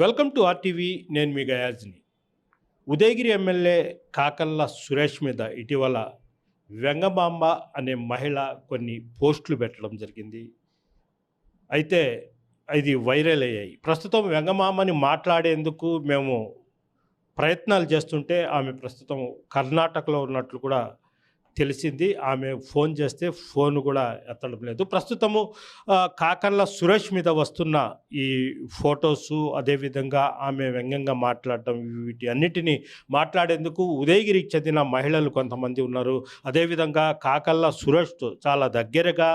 Welcome to RTV. నేను మీ గయాజ్ని. Udayagiri MLA Kakarla Suresh మీద ఇటీవల వెంగమాంబ అనే మహిళ కొన్ని పోస్టులు పెట్టడం జరిగింది. అయితే ఇది వైరల్ అయ్యాయి. ప్రస్తుతం వెంగమాంబని మాట్లాడేందుకు మేము ప్రయత్నాలు చేస్తుంటే ఆమె ప్రస్తుతం కర్ణాటకలో ఉన్నట్లు కూడా తెలిసింది. ఆమె ఫోన్ చేస్తే ఫోన్ కూడా ఎత్తడం లేదు. ప్రస్తుతము కాకర్ల సురేష్ మీద వస్తున్న ఈ ఫొటోసు, అదేవిధంగా ఆమె వ్యంగ్యంగా మాట్లాడటం, వీటి అన్నిటినీ మాట్లాడేందుకు ఉదయగిరికి చెందిన మహిళలు కొంతమంది ఉన్నారు. అదేవిధంగా కాకర్ల సురేష్తో చాలా దగ్గరగా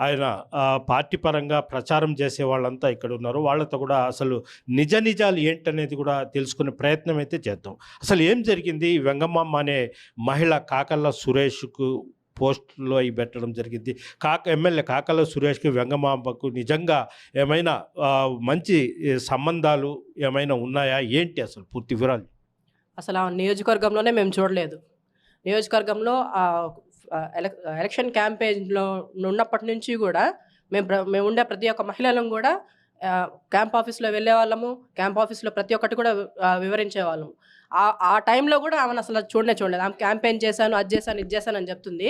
ఆయన పార్టీ పరంగా ప్రచారం చేసే వాళ్ళంతా ఇక్కడ ఉన్నారు. వాళ్ళతో కూడా అసలు నిజాలు ఏంటనేది కూడా తెలుసుకునే ప్రయత్నం అయితే చేద్దాం. అసలు ఏం జరిగింది? వెంగమాంబ అనే మహిళ కాకర్ల సురేష్ పోస్టులో అవి పెట్టడం జరిగింది. ఎమ్మెల్యే కాకర్ల సురేష్కి వెంగమాంబకు నిజంగా ఏమైనా మంచి సంబంధాలు ఏమైనా ఉన్నాయా ఏంటి? అసలు పూర్తి వివరాలు. అసలు ఆ నియోజకవర్గంలోనే మేము చూడలేదు. నియోజకవర్గంలో ఎలక్షన్ క్యాంపెయిన్లో ఉన్నప్పటి నుంచి కూడా మేము ఉండే ప్రతి ఒక్క మహిళలను కూడా క్యాంప్ ఆఫీస్లో వెళ్ళే వాళ్ళము. క్యాంప్ ఆఫీస్లో ప్రతి ఒక్కటి కూడా వివరించే వాళ్ళము. ఆ టైంలో కూడా ఆమెను అసలు చూడలేదు. ఆమె క్యాంపెయిన్ చేశాను, అది చేశాను, ఇది చేశాను అని చెప్తుంది.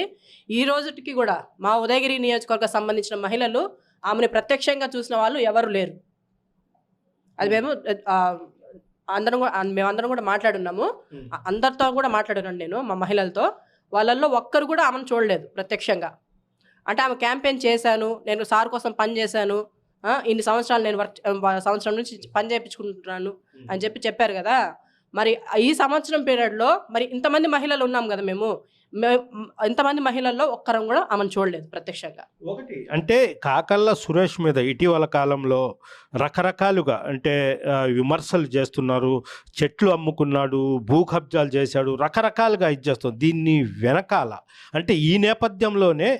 ఈ రోజుకి కూడా మా ఉదయగిరి నియోజకవర్గం సంబంధించిన మహిళలు ఆమెను ప్రత్యక్షంగా చూసిన వాళ్ళు ఎవరు లేరు. అది మేమందరం కూడా మాట్లాడున్నాము. అందరితో కూడా మాట్లాడున్నాను నేను, మా మహిళలతో. వాళ్ళల్లో ఒక్కరు కూడా ఆమెను చూడలేదు ప్రత్యక్షంగా. అంటే ఆమె క్యాంపెయిన్ చేశాను, నేను సార్ కోసం పని చేశాను, ఇన్ని సంవత్సరాలు నేను సంవత్సరం నుంచి పని చేయించుకుంటున్నాను అని చెప్పారు కదా. మరి ఈ సంవత్సరం పీరియడ్లో మరి ఇంతమంది మహిళలు ఉన్నాం కదా, మేము ఇంతమంది మహిళల్లో ఒక్కరం కూడా ఆమెను చూడలేదు ప్రత్యక్షంగా. ఒకటి అంటే కాకర్ల సురేష్ మీద ఇటీవల కాలంలో రకరకాలుగా అంటే విమర్శలు చేస్తున్నారు. చెట్లు అమ్ముకున్నాడు, భూ కబ్జాలు చేశాడు, రకరకాలుగా ఇచ్చేస్తుంది. దీన్ని వెనకాల అంటే ఈ నేపథ్యంలోనే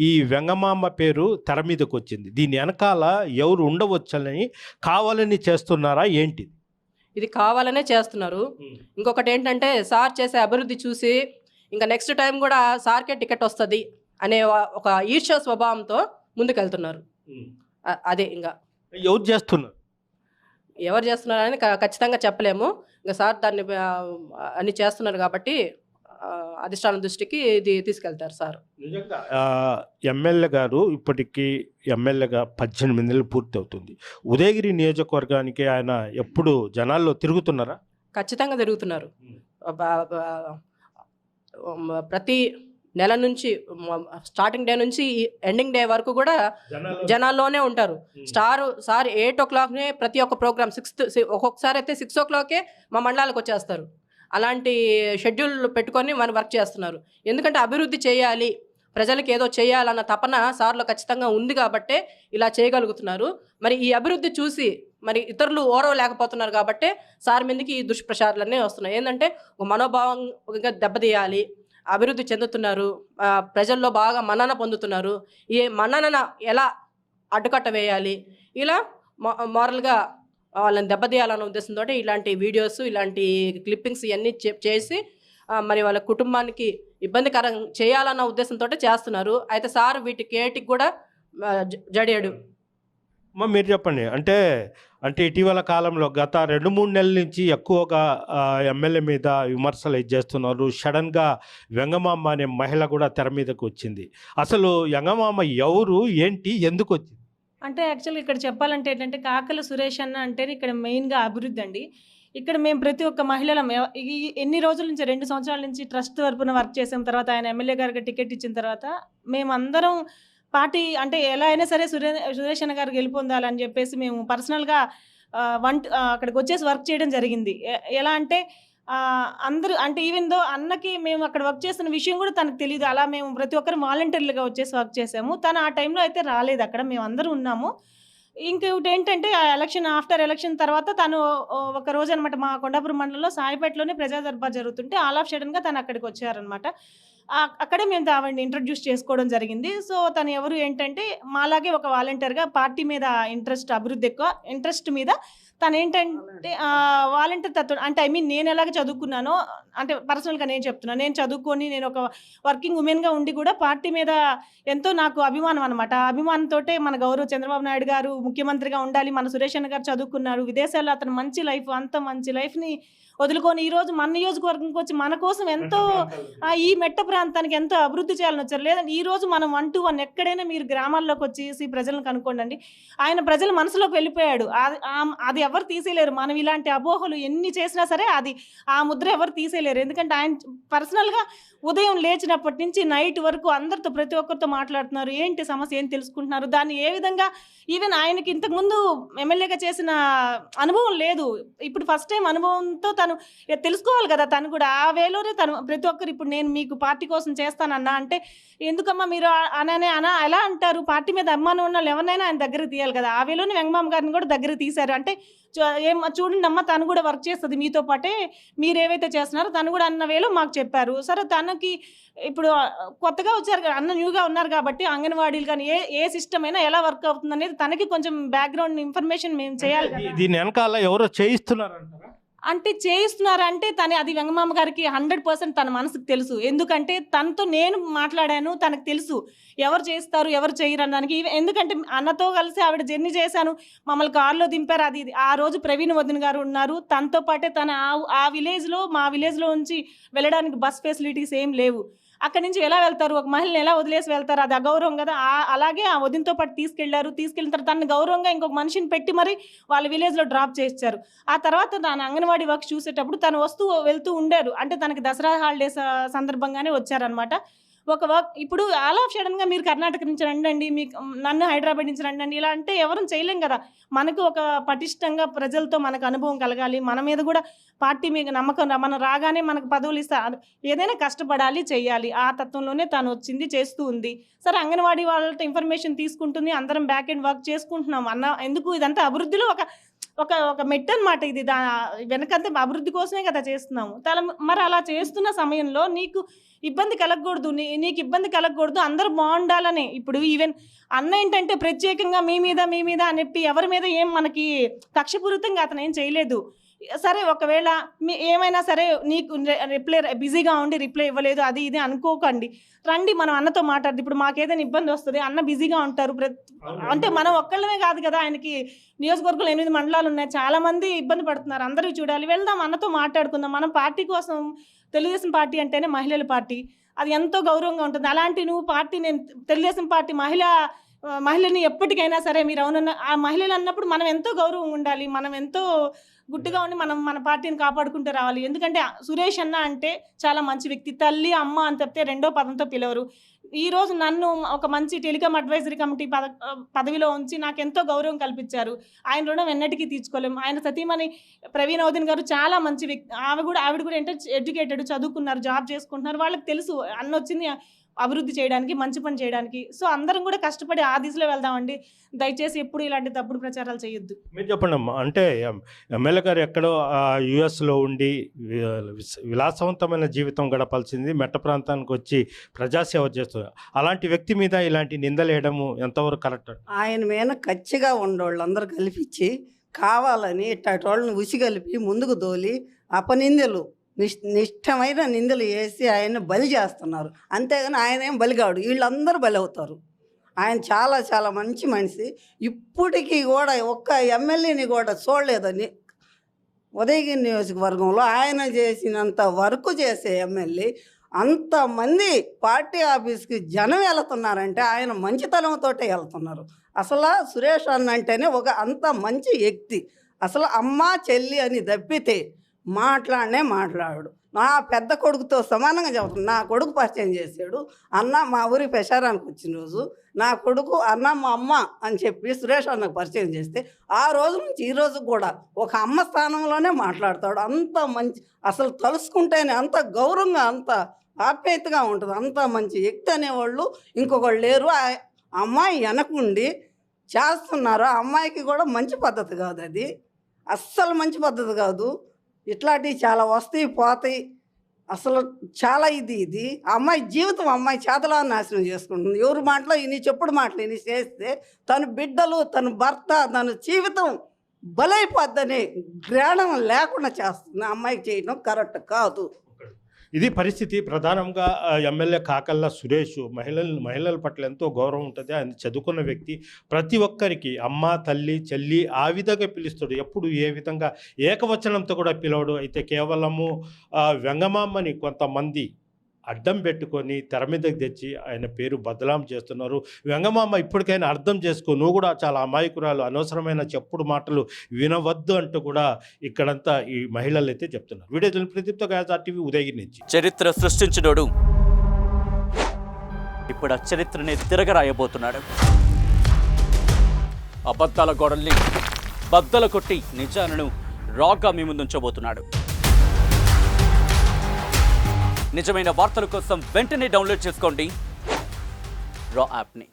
ఈ వెంగమాంబ పేరు తెర మీదకి వచ్చింది. దీని వెనకాల ఎవరు ఉండవచ్చని కావాలని చేస్తున్నారా ఏంటి? ఇది కావాలనే చేస్తున్నారు. ఇంకొకటి ఏంటంటే సార్ చేసే అభివృద్ధి చూసి ఇంకా నెక్స్ట్ టైం కూడా సార్కే టికెట్ వస్తుంది అనే ఒక ఈర్ష్య స్వభావంతో ముందుకెళ్తున్నారు. అదే ఇంకా ఎవరు చేస్తున్నారని ఖచ్చితంగా చెప్పలేము. ఇంకా సార్ దాన్ని అన్ని చేస్తున్నారు కాబట్టి అధిష్టానం దృష్టికి ఇది తీసుకెళ్తారు సార్. నిజంగా ఎమ్మెల్యే గారు ఇప్పటికీ ఎమ్మెల్యేగా 18 నెలలు పూర్తి అవుతుంది. ఉదయగిరి నియోజకవర్గానికి ఆయన ఎప్పుడు జనాల్లో తిరుగుతున్నారా? ఖచ్చితంగా తిరుగుతున్నారు. ప్రతి నెల నుంచి స్టార్టింగ్ డే నుంచి ఎండింగ్ డే వరకు కూడా జనాల్లోనే ఉంటారు. సార్ 8 o'clock ప్రతి ఒక్క ప్రోగ్రామ్, ఒక్కొక్కసారి అయితే 6 o'clock మా మండలాలకు వచ్చేస్తారు. అలాంటి షెడ్యూల్ పెట్టుకొని మనం వర్క్ చేస్తున్నారు. ఎందుకంటే అభివృద్ధి చేయాలి, ప్రజలకు ఏదో చేయాలన్న తపన సార్లో ఖచ్చితంగా ఉంది కాబట్టే ఇలా చేయగలుగుతున్నారు. మరి ఈ అభివృద్ధి చూసి మరి ఇతరులు ఓరవలేకపోతున్నారు కాబట్టే సార్ మీదకి ఈ దుష్ప్రచారాలన్నీ వస్తున్నాయి. ఏంటంటే ఒక మనోభావంగా దెబ్బతీయాలి, అభివృద్ధి చెందుతున్నారు, ప్రజల్లో బాగా మన్నన పొందుతున్నారు, ఈ మన్నన ఎలా అడ్డుకట్ట వేయాలి, ఇలా మోరల్గా వాళ్ళని దెబ్బతీయాలన్న ఉద్దేశంతో ఇలాంటి వీడియోస్, ఇలాంటి క్లిప్పింగ్స్ ఇవన్నీ చేసి మరి వాళ్ళ కుటుంబానికి ఇబ్బందికరం చేయాలన్న ఉద్దేశంతో చేస్తున్నారు. అయితే సార్ వీటికి కూడా జడియాడు. మీరు చెప్పండి. అంటే ఇటీవల కాలంలో గత 2-3 నెలల నుంచి ఎక్కువగా ఎమ్మెల్యే మీద విమర్శలు చేస్తున్నారు. సడన్గా వెంగమాంబ అనే మహిళ కూడా తెర మీదకి వచ్చింది. అసలు వెంగమాంబ ఎవరు, ఏంటి, ఎందుకు వచ్చింది? అంటే యాక్చువల్గా ఇక్కడ చెప్పాలంటే ఏంటంటే కాకర్ల సురేష్ అన్న అంటే ఇక్కడ మెయిన్గా అభివృద్ధి అండి. ఇక్కడ మేము ప్రతి ఒక్క మహిళలం ఎన్ని రోజుల నుంచి 2 సంవత్సరాల నుంచి ట్రస్ట్ తరపున వర్క్ చేసాం. తర్వాత ఆయన ఎమ్మెల్యే గారికి టికెట్ ఇచ్చిన తర్వాత మేమందరం పార్టీ అంటే ఎలా అయినా సరే సురేష్ అన్న గారికి గెలుపొందాలని చెప్పేసి మేము పర్సనల్గా అక్కడికి వచ్చేసి వర్క్ చేయడం జరిగింది. ఎలా అంటే అందరూ అంటే ఈవెన్ దో అన్నకి మేము అక్కడ వర్క్ చేస్తున్న విషయం కూడా తనకు తెలియదు. అలా మేము ప్రతి ఒక్కరు వాలంటీర్లుగా వచ్చేసి వర్క్ చేసాము. తను ఆ టైంలో అయితే రాలేదు, అక్కడ మేము అందరూ ఉన్నాము. ఇంకొకటి ఏంటంటే ఆఫ్టర్ ఎలక్షన్ తర్వాత తను ఒక రోజు అనమాట మా కొండాపురం మండలంలో సాయిపేటలోనే ప్రజా దర్బార్ జరుగుతుంటే ఆల్ ఆఫ్ సడన్గా తను అక్కడికి వచ్చారనమాట. అక్కడే మేము ఆవిడని ఇంట్రడ్యూస్ చేసుకోవడం జరిగింది. సో తను ఎవరు ఏంటంటే మాలాగే ఒక వాలంటీర్గా పార్టీ మీద అభివృద్ధి ఎక్కువ ఇంట్రెస్ట్ మీద తను ఏంటంటే వాలంటీర్ తత్వం అంటే నేను ఎలాగ చదువుకున్నానో అంటే పర్సనల్గా నేను చెప్తున్నాను. నేను చదువుకొని నేను ఒక వర్కింగ్ ఉమెన్గా ఉండి కూడా పార్టీ మీద ఎంతో నాకు అభిమానం అనమాట. ఆ అభిమానంతో మన గౌరవ చంద్రబాబు నాయుడు గారు ముఖ్యమంత్రిగా ఉండాలి, మన సురేష్ అన్న గారు చదువుకున్నారు విదేశాల్లో, అతను మంచి లైఫ్ అంత మంచి లైఫ్ని వదులుకొని ఈరోజు మన నియోజకవర్గంకి వచ్చి మన కోసం ఎంతో ఈ మెట్ట ప్రాంతానికి ఎంతో అభివృద్ధి చేయాలని వచ్చారు. లేదంటే ఈ రోజు మనం 1 to 1 ఎక్కడైనా మీరు గ్రామాల్లోకి వచ్చేసి ప్రజలను కనుక్కోండి, ఆయన ప్రజల మనసులోకి వెళ్ళిపోయాడు. అది ఎవరు తీసేయలేరు. మనం ఇలాంటి అపోహలు ఎన్ని చేసినా సరే అది ఆ ముద్ర ఎవరు తీసేయలేరు. ఎందుకంటే ఆయన పర్సనల్గా ఉదయం లేచినప్పటి నుంచి నైట్ వరకు అందరితో ప్రతి ఒక్కరితో మాట్లాడుతున్నారు, ఏంటి సమస్య ఏం తెలుసుకుంటున్నారు, దాన్ని ఏ విధంగా ఈవెన్ ఆయనకి ఇంతకుముందు ఎమ్మెల్యేగా చేసిన అనుభవం లేదు. ఇప్పుడు ఫస్ట్ టైం అనుభవంతో తను తెలుసుకోవాలి కదా, తను కూడా ఆ వేలోనే తను ప్రతి ఒక్కరు ఇప్పుడు నేను మీకు పార్టీ కోసం చేస్తానన్నా అంటే ఎందుకమ్మా మీరు అనా ఎలా అంటారు, పార్టీ మీద అభిమానం ఉన్న వాళ్ళు ఎవరినైనా ఆయన దగ్గర తీయాలి కదా. ఆ వేలోనే వెంగమామ గారిని కూడా దగ్గర తీశారు. అంటే చూడండి అమ్మ తను కూడా వర్క్ చేస్తుంది మీతో పాటే, మీరు ఏవైతే చేస్తున్నారో తను కూడా అన్న వేలో మాకు చెప్పారు. సరే తనకి ఇప్పుడు కొత్తగా వచ్చారు కదా, అన్న న్యూగా ఉన్నారు కాబట్టి అంగన్వాడీలు కానీ ఏ సిస్టమ్ అయినా ఎలా వర్క్ అవుతుంది అనేది తనకి కొంచెం బ్యాక్గ్రౌండ్ ఇన్ఫర్మేషన్ మేము చేయాలి కదా. దీని వెనకాల ఎవరో చేయిస్తున్నారంటారా? అంటే చేయిస్తున్నారంటే అది వెంగమామ గారికి 100% తన మనసుకు తెలుసు. ఎందుకంటే తనతో నేను మాట్లాడాను, తనకు తెలుసు ఎవరు చేస్తారు ఎవరు చేయరు అనడానికి. ఎందుకంటే అన్నతో కలిసి ఆవిడ జర్నీ చేశాను, మమ్మల్ని కారులో దింపారు. అది ఆ రోజు ప్రవీణ్ వదిన గారు ఉన్నారు, తనతో పాటే తన ఆ విలేజ్లో మా విలేజ్లో నుంచి వెళ్ళడానికి బస్ ఫెసిలిటీస్ ఏం లేవు. అక్కడి నుంచి ఎలా వెళ్తారు, ఒక మహిళని ఎలా వదిలేసి వెళ్తారు, అది అగౌరవం కదా. అలాగే ఆ వదినతో పాటు తీసుకెళ్లిన తర్వాత తనని గౌరవంగా ఇంకొక మనిషిని పెట్టి మరి వాళ్ళ విలేజ్లో డ్రాప్ చేయించారు. ఆ తర్వాత తన అంగన్వాడీ వర్క్ చూసేటప్పుడు తను వెళ్తూ ఉండారు. అంటే తనకి దసరా హాలిడేస్ సందర్భంగానే వచ్చారనమాట. ఒక వర్క్ ఇప్పుడు ఆల్ ఆఫ్ సడన్గా మీరు కర్ణాటక నుంచి రండి, మీకు నన్ను హైదరాబాద్ నుంచి రండి ఇలా అంటే ఎవరు చేయలేం కదా. మనకు ఒక పటిష్టంగా ప్రజలతో మనకు అనుభవం కలగాలి, మన మీద కూడా పార్టీ మీద నమ్మకం, మనం రాగానే మనకు పదవులు ఇస్తారు, ఏదైనా కష్టపడాలి చెయ్యాలి. ఆ తత్వంలోనే తను వచ్చింది, చేస్తూ ఉంది. సరే అంగన్వాడీ వాళ్ళతో ఇన్ఫర్మేషన్ తీసుకుంటుంది, అందరం బ్యాక్ ఎండ్ వర్క్ చేసుకుంటున్నాం అన్న. ఎందుకు ఇదంతా అభివృద్ధిలో ఒక మెట్టు అనమాట. ఇది వెనకంతా అభివృద్ధి కోసమే కదా చేస్తున్నాము. మరి అలా చేస్తున్న సమయంలో నీకు ఇబ్బంది కలగకూడదు, నీకు ఇబ్బంది కలగకూడదు, అందరూ బాగుండాలని. ఇప్పుడు ఈవెన్ అన్న ఏంటంటే ప్రత్యేకంగా మీ మీద అని చెప్పి ఎవరి మీద ఏం మనకి కక్షపూరితంగా అతను ఏం చేయలేదు. సరే ఒకవేళ ఏమైనా సరే నీకు బిజీగా ఉండి రిప్లై ఇవ్వలేదు అది ఇది అనుకోకండి, రండి మనం అన్నతో మాట్లాడదు. ఇప్పుడు మాకేదైనా ఇబ్బంది వస్తుంది, అన్న బిజీగా ఉంటారు. అంటే మనం ఒక్కళ్ళమే కాదు కదా, ఆయనకి నియోజకవర్గంలో 8 మండలాలు ఉన్నాయి, చాలా మంది ఇబ్బంది పడుతున్నారు, అందరూ చూడాలి. వెళ్దాం అన్నతో మాట్లాడుకుందాం. మనం పార్టీ కోసం, తెలుగుదేశం పార్టీ అంటేనే మహిళల పార్టీ, అది ఎంతో గౌరవంగా ఉంటుంది. అలాంటి నువ్వు పార్టీ, నేను తెలుగుదేశం పార్టీ మహిళని ఎప్పటికైనా సరే మీరు అవునన్న ఆ మహిళలు అన్నప్పుడు మనం ఎంతో గౌరవం ఉండాలి, మనం ఎంతో గుట్టుగా ఉండి మనం మన పార్టీని కాపాడుకుంటూ రావాలి. ఎందుకంటే సురేష్ అన్న అంటే చాలా మంచి వ్యక్తి, తల్లి అమ్మ అని చెప్తే రెండో పదంతో పిలవరు. ఈరోజు నన్ను ఒక మంచి టెలికామ్ అడ్వైజరీ కమిటీ పదవిలో ఉంచి నాకు ఎంతో గౌరవం కల్పించారు. ఆయన రుణం ఎన్నటికీ తీర్చుకోలేము. ఆయన సతీమణి ప్రవీణ్ వదిన గారు చాలా మంచి వ్యక్తి, ఆవిడ కూడా ఎడ్యుకేటెడ్, చదువుకున్నారు, జాబ్ చేసుకుంటున్నారు. వాళ్ళకి తెలుసు అన్న వచ్చింది అభివృద్ధి చేయడానికి, మంచి పని చేయడానికి. సో అందరం కూడా కష్టపడి ఆ దిశలో వెళ్దామండి. దయచేసి ఎప్పుడు ఇలాంటి తప్పుడు ప్రచారాలు చేయొద్దు. మీరు చెప్పండి అమ్మా, అంటే ఎమ్మెల్యే గారు ఎక్కడో యుఎస్లో ఉండి విలాసవంతమైన జీవితం గడపాల్సింది మెట్ట ప్రాంతానికి వచ్చి ప్రజాసేవ చేస్తున్నారు. అలాంటి వ్యక్తి మీద ఇలాంటి నిందలేయడము ఎంతవరకు కరెక్ట్? ఆయన మీద కచ్చిగా ఉండేవాళ్ళు అందరూ కల్పించి కావాలని ఇట్లాంటి వాళ్ళని ఉసిగలిపి ముందుకు దోలి అపనిందలు నిష్టమైన నిందలు వేసి ఆయన బలి చేస్తున్నారు. అంతేగాని ఆయన ఏం బలిగాడు, వీళ్ళందరూ బలి అవుతారు. ఆయన చాలా చాలా మంచి మనిషి. ఇప్పటికీ కూడా ఒక్క ఎమ్మెల్యేని కూడా చూడలేదని ఉదయగిరి నియోజకవర్గంలో ఆయన చేసినంత వర్క్ చేసే ఎమ్మెల్యే అంతమంది పార్టీ ఆఫీస్కి జనం వెళుతున్నారంటే ఆయన మంచితనంతో వెళ్తున్నారు. అసలు సురేష్ అన్న అంటేనే అంత మంచి వ్యక్తి. అసలు అమ్మ చెల్లి అని తప్పితే మాట్లాడు. నా పెద్ద కొడుకుతో సమానంగా చెబుతున్నాను. నా కొడుకు పరిచయం చేశాడు, అన్న మా ఊరికి ప్రచారానికి వచ్చిన రోజు నా కొడుకు అన్న మా అమ్మ అని చెప్పి సురేష్ అన్నకు పరిచయం చేస్తే ఆ రోజు నుంచి ఈ రోజు కూడా ఒక అమ్మ స్థానంలోనే మాట్లాడతాడు. అంత మంచి, అసలు తలుసుకుంటేనే అంత గౌరవంగా, అంత ఆప్యాయతగా ఉంటుంది. అంత మంచి వ్యక్తి అనేవాళ్ళు ఇంకొకళ్ళు లేరు. ఆ అమ్మాయి వెనకుండి చేస్తున్నారు. ఆ అమ్మాయికి కూడా మంచి పద్ధతి కాదు, అది అస్సలు మంచి పద్ధతి కాదు. ఇట్లాంటివి చాలా వస్తాయి పోతాయి. అసలు చాలా ఇది ఆ అమ్మాయి జీవితం అమ్మాయి చేతలా నాశనం చేసుకుంటుంది. ఎవరి మాటలో ఇని చెప్పుడు మాటలు ఇని చేస్తే తన బిడ్డలు, తన భర్త, తన జీవితం బలైపోద్దని జ్ఞానం లేకుండా చేస్తుంది. ఆ అమ్మాయికి చేయడం కరెక్ట్ కాదు. ఇది పరిస్థితి. ప్రధానంగా ఎమ్మెల్యే కాకర్ల సురేష్ మహిళల పట్ల ఎంతో గౌరవం ఉంటుంది. ఆయన చదువుకున్న వ్యక్తి. ప్రతి ఒక్కరికి అమ్మ, తల్లి, చెల్లి ఆ విధంగా పిలుస్తాడు. ఎప్పుడు ఏ విధంగా ఏకవచనంతో కూడా పిలవడు. అయితే కేవలము వెంగమామ్మని కొంతమంది అడ్డం పెట్టుకొని తెర మీదకి తెచ్చి ఆయన పేరు బదలాం చేస్తున్నారు. వెంగమామ ఇప్పటికైనా అర్థం చేసుకో, నువ్వు కూడా చాలా అమాయకురాలు, అనవసరమైన చెప్పుడు మాటలు వినవద్దు అంటూ కూడా ఇక్కడంతా ఈ మహిళలు అయితే చెప్తున్నారు. వీడియో ప్రదీప్తో గాజా టీవీ ఉదయగిరి నుంచి. చరిత్ర సృష్టించినోడు ఇప్పుడు ఆ చరిత్రని తిరగరాయబోతున్నాడు. అబద్ధాల గోడల్ని బద్దలు కొట్టి నిజాలను రాగా మీ ముందుంచబోతున్నాడు. నిజమైన వార్తల కోసం వెంటనే డౌన్లోడ్ చేసుకోండి రా యాప్ని.